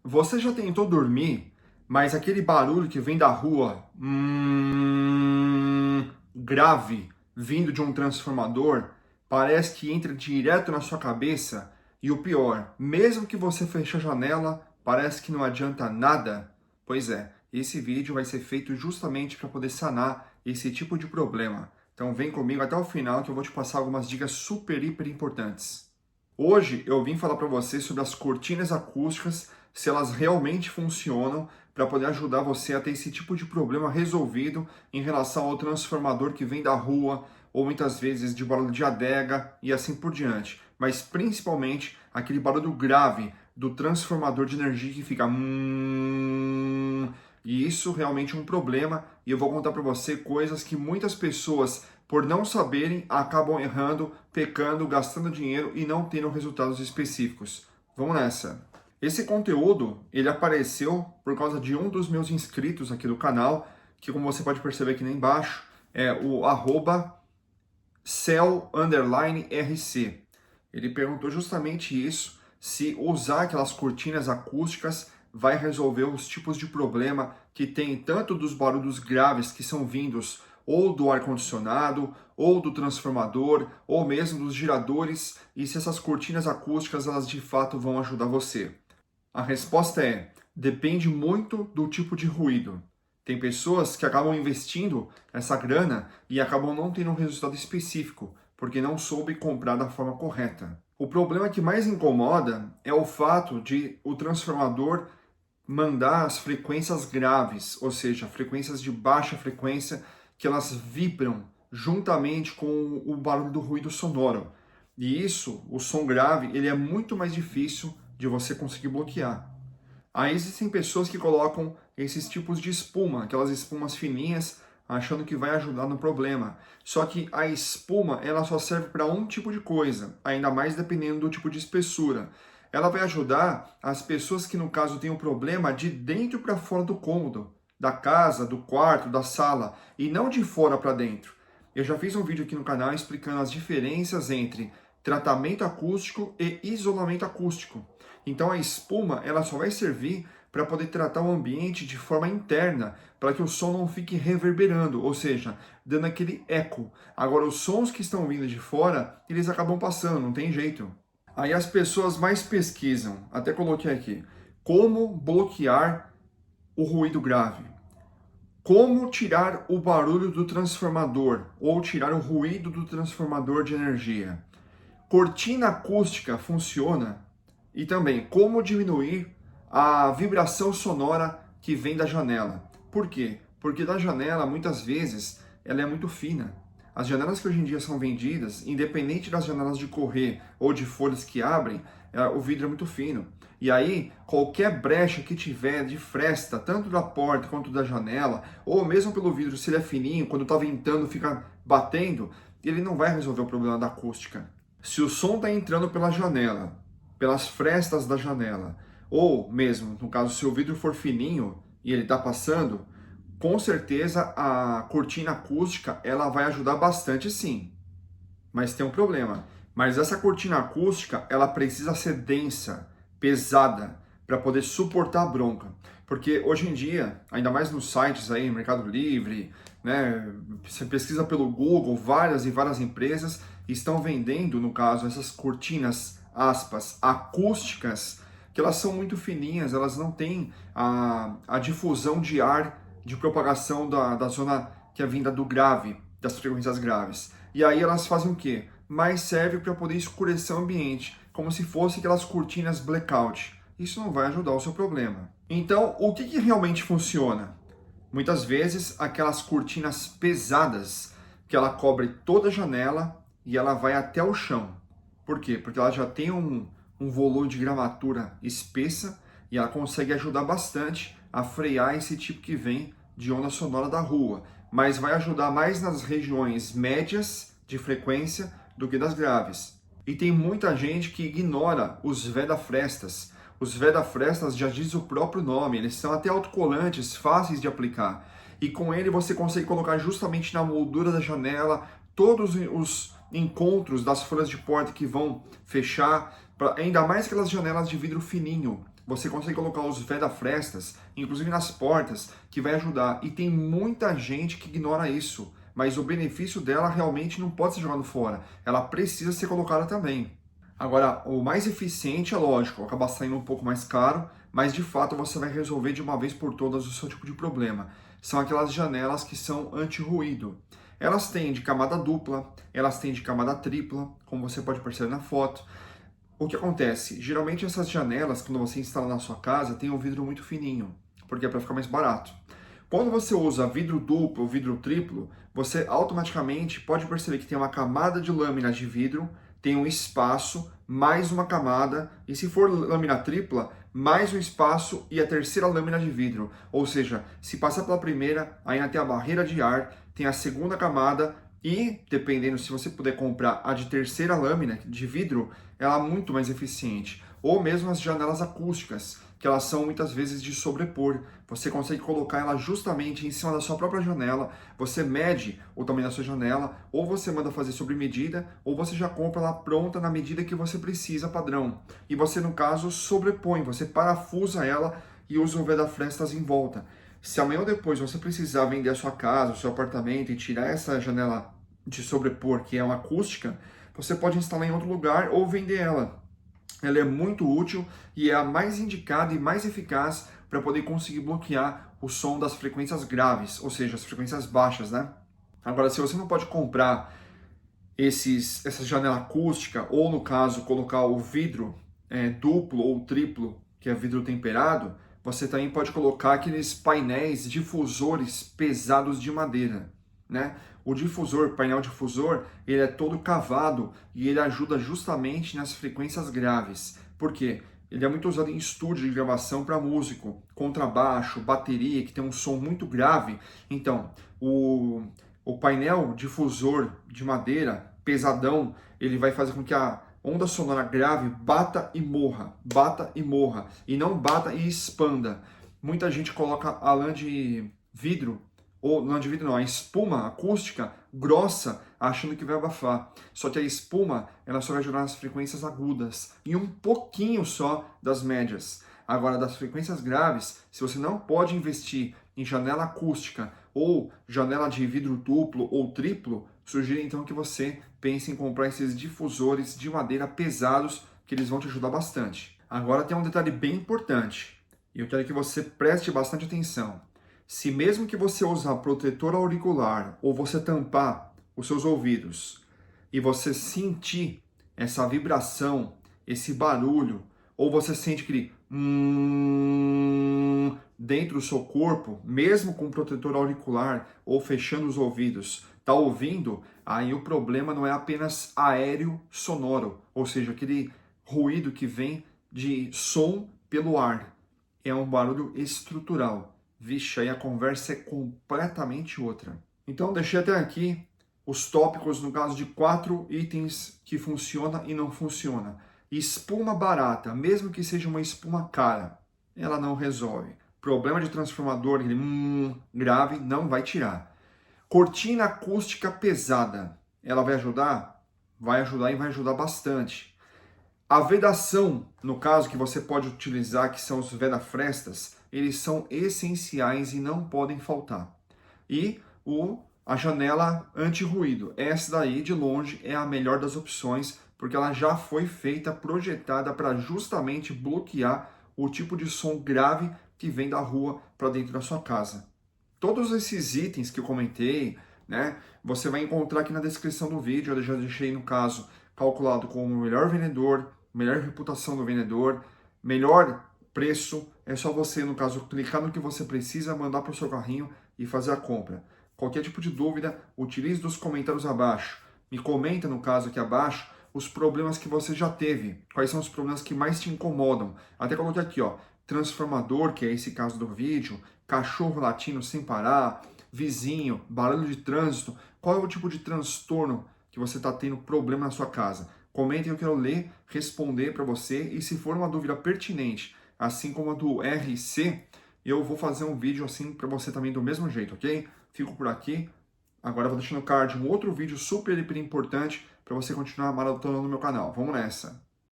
Você já tentou dormir, mas aquele barulho que vem da rua, grave, vindo de um transformador, parece que entra direto na sua cabeça? E o pior, mesmo que você feche a janela, parece que não adianta nada? Pois é, esse vídeo vai ser feito justamente para poder sanar esse tipo de problema. Então vem comigo até o final que eu vou te passar algumas dicas super, hiper importantes. Hoje eu vim falar para você sobre as cortinas acústicas, se elas realmente funcionam para poder ajudar você a ter esse tipo de problema resolvido em relação ao transformador que vem da rua, ou muitas vezes de barulho de adega e assim por diante. Mas principalmente aquele barulho grave do transformador de energia que fica e isso realmente é um problema, e eu vou contar para você coisas que muitas pessoas, por não saberem, acabam errando, pecando, gastando dinheiro e não tendo resultados específicos. Vamos nessa! Esse conteúdo, ele apareceu por causa de um dos meus inscritos aqui do canal, que como você pode perceber aqui embaixo, é o @cel_rc. Ele perguntou justamente isso, se usar aquelas cortinas acústicas vai resolver os tipos de problema que tem tanto dos barulhos graves que são vindos ou do ar-condicionado, ou do transformador, ou mesmo dos giradores, e se essas cortinas acústicas elas de fato vão ajudar você. A resposta é: depende muito do tipo de ruído. Tem pessoas que acabam investindo essa grana e acabam não tendo um resultado específico, porque não soube comprar da forma correta. O problema que mais incomoda é o fato de o transformador mandar as frequências graves, ou seja, frequências de baixa frequência, que elas vibram juntamente com o barulho do ruído sonoro. E isso, o som grave, ele é muito mais difícil de você conseguir bloquear. Aí existem pessoas que colocam esses tipos de espuma, aquelas espumas fininhas, achando que vai ajudar no problema. Só que a espuma, ela só serve para um tipo de coisa, ainda mais dependendo do tipo de espessura. Ela vai ajudar as pessoas que, no caso, têm um problema de dentro para fora do cômodo, da casa, do quarto, da sala, e não de fora para dentro. Eu já fiz um vídeo aqui no canal explicando as diferenças entre tratamento acústico e isolamento acústico. Então a espuma ela só vai servir para poder tratar o ambiente de forma interna, para que o som não fique reverberando, ou seja, dando aquele eco. Agora os sons que estão vindo de fora, eles acabam passando, não tem jeito. Aí as pessoas mais pesquisam, até coloquei aqui, como bloquear o ruído grave. Como tirar o barulho do transformador ou tirar o ruído do transformador de energia. Cortina acústica funciona? E também, como diminuir a vibração sonora que vem da janela. Por quê? Porque da janela, muitas vezes, ela é muito fina. As janelas que hoje em dia são vendidas, independente das janelas de correr ou de folhas que abrem, o vidro é muito fino. E aí, qualquer brecha que tiver de fresta, tanto da porta quanto da janela, ou mesmo pelo vidro, se ele é fininho, quando está ventando, fica batendo, ele não vai resolver o problema da acústica. Se o som está entrando pela janela, pelas frestas da janela, ou mesmo, no caso, se o vidro for fininho e ele está passando, com certeza a cortina acústica ela vai ajudar bastante sim. Mas tem um problema. Mas essa cortina acústica ela precisa ser densa, pesada, para poder suportar a bronca. Porque hoje em dia, ainda mais nos sites aí, Mercado Livre, né, você pesquisa pelo Google, várias e várias empresas estão vendendo, no caso, essas cortinas, aspas, acústicas, que elas são muito fininhas, elas não têm a difusão de ar, de propagação da zona que é vinda do grave, das frequências graves. E aí elas fazem o quê? Mas serve para poder escurecer o ambiente, como se fosse aquelas cortinas blackout. Isso não vai ajudar o seu problema. Então, o que realmente funciona? Muitas vezes, aquelas cortinas pesadas, que ela cobre toda a janela e ela vai até o chão. Por quê? Porque ela já tem um volume de gramatura espessa e ela consegue ajudar bastante a frear esse tipo que vem de onda sonora da rua. Mas vai ajudar mais nas regiões médias de frequência do que das graves. E tem muita gente que ignora os veda-frestas. Os veda-frestas já diz o próprio nome, eles são até autocolantes, fáceis de aplicar. E com ele você consegue colocar justamente na moldura da janela todos os encontros das folhas de porta que vão fechar, ainda mais aquelas janelas de vidro fininho, você consegue colocar os veda-frestas, inclusive nas portas, que vai ajudar. E tem muita gente que ignora isso, mas o benefício dela realmente não pode ser jogado fora. Ela precisa ser colocada também. Agora, o mais eficiente é lógico, acaba saindo um pouco mais caro, mas de fato você vai resolver de uma vez por todas o seu tipo de problema. São aquelas janelas que são anti-ruído. Elas têm de camada dupla, elas têm de camada tripla, como você pode perceber na foto. O que acontece? Geralmente essas janelas, quando você instala na sua casa, tem um vidro muito fininho, porque é para ficar mais barato. Quando você usa vidro duplo ou vidro triplo, você automaticamente pode perceber que tem uma camada de lâmina de vidro, tem um espaço, mais uma camada, e se for lâmina tripla, mais um espaço e a terceira lâmina de vidro. Ou seja, se passar pela primeira, ainda tem a barreira de ar, tem a segunda camada e, dependendo se você puder comprar a de terceira lâmina de vidro, ela é muito mais eficiente. Ou mesmo as janelas acústicas, que elas são muitas vezes de sobrepor. Você consegue colocar ela justamente em cima da sua própria janela, você mede o tamanho da sua janela, ou você manda fazer sobre medida, ou você já compra ela pronta na medida que você precisa, padrão. E você, no caso, sobrepõe, você parafusa ela e usa o veda-frestas em volta. Se amanhã ou depois você precisar vender a sua casa, o seu apartamento e tirar essa janela de sobrepor, que é uma acústica, você pode instalar em outro lugar ou vender ela. Ela é muito útil e é a mais indicada e mais eficaz para poder conseguir bloquear o som das frequências graves, ou seja, as frequências baixas, né? Agora, se você não pode comprar essa janela acústica, ou no caso, colocar o vidro duplo ou triplo, que é vidro temperado, você também pode colocar aqueles painéis difusores pesados de madeira, né? O difusor, painel difusor, ele é todo cavado e ele ajuda justamente nas frequências graves. Por quê? Ele é muito usado em estúdio de gravação para músico, contrabaixo, bateria, que tem um som muito grave. Então, o painel difusor de madeira, pesadão, ele vai fazer com que a onda sonora grave bata e morra, e não bata e expanda. Muita gente coloca a lã de vidro, ou não de vidro não, a espuma acústica grossa, achando que vai abafar. Só que a espuma, ela só vai ajudar nas frequências agudas e um pouquinho só das médias. Agora, das frequências graves, se você não pode investir em janela acústica ou janela de vidro duplo ou triplo, sugiro então que você pense em comprar esses difusores de madeira pesados, que eles vão te ajudar bastante. Agora tem um detalhe bem importante, e eu quero que você preste bastante atenção. Se mesmo que você usar protetor auricular ou você tampar os seus ouvidos e você sentir essa vibração, esse barulho, ou você sente aquele dentro do seu corpo, mesmo com protetor auricular ou fechando os ouvidos, tá ouvindo? Aí o problema não é apenas aéreo sonoro, ou seja, aquele ruído que vem de som pelo ar. É um barulho estrutural. Vixe, aí a conversa é completamente outra. Então, deixei até aqui os tópicos, no caso de 4 itens que funciona e não funciona. Espuma barata, mesmo que seja uma espuma cara, ela não resolve. Problema de transformador, aquele grave, não vai tirar. Cortina acústica pesada, ela vai ajudar? Vai ajudar e vai ajudar bastante. A vedação, no caso que você pode utilizar, que são os veda-frestas, eles são essenciais e não podem faltar. E a janela anti-ruído. Essa daí, de longe, é a melhor das opções, porque ela já foi feita, projetada para justamente bloquear o tipo de som grave que vem da rua para dentro da sua casa. Todos esses itens que eu comentei, né, você vai encontrar aqui na descrição do vídeo. Eu já deixei, no caso, calculado como o melhor vendedor, melhor reputação do vendedor, melhor preço. É só você, no caso, clicar no que você precisa, mandar para o seu carrinho e fazer a compra. Qualquer tipo de dúvida, utilize dos comentários abaixo. Me comenta, no caso, aqui abaixo, os problemas que você já teve. Quais são os problemas que mais te incomodam. Até coloquei aqui, ó, transformador, que é esse caso do vídeo, cachorro latindo sem parar, vizinho, barulho de trânsito. Qual é o tipo de transtorno que você está tendo problema na sua casa? Comentem, eu quero ler, responder para você. E se for uma dúvida pertinente, assim como a do RC, eu vou fazer um vídeo assim para você também do mesmo jeito, ok? Fico por aqui. Agora eu vou deixar no card um outro vídeo super, hiper importante para você continuar maratonando no meu canal. Vamos nessa!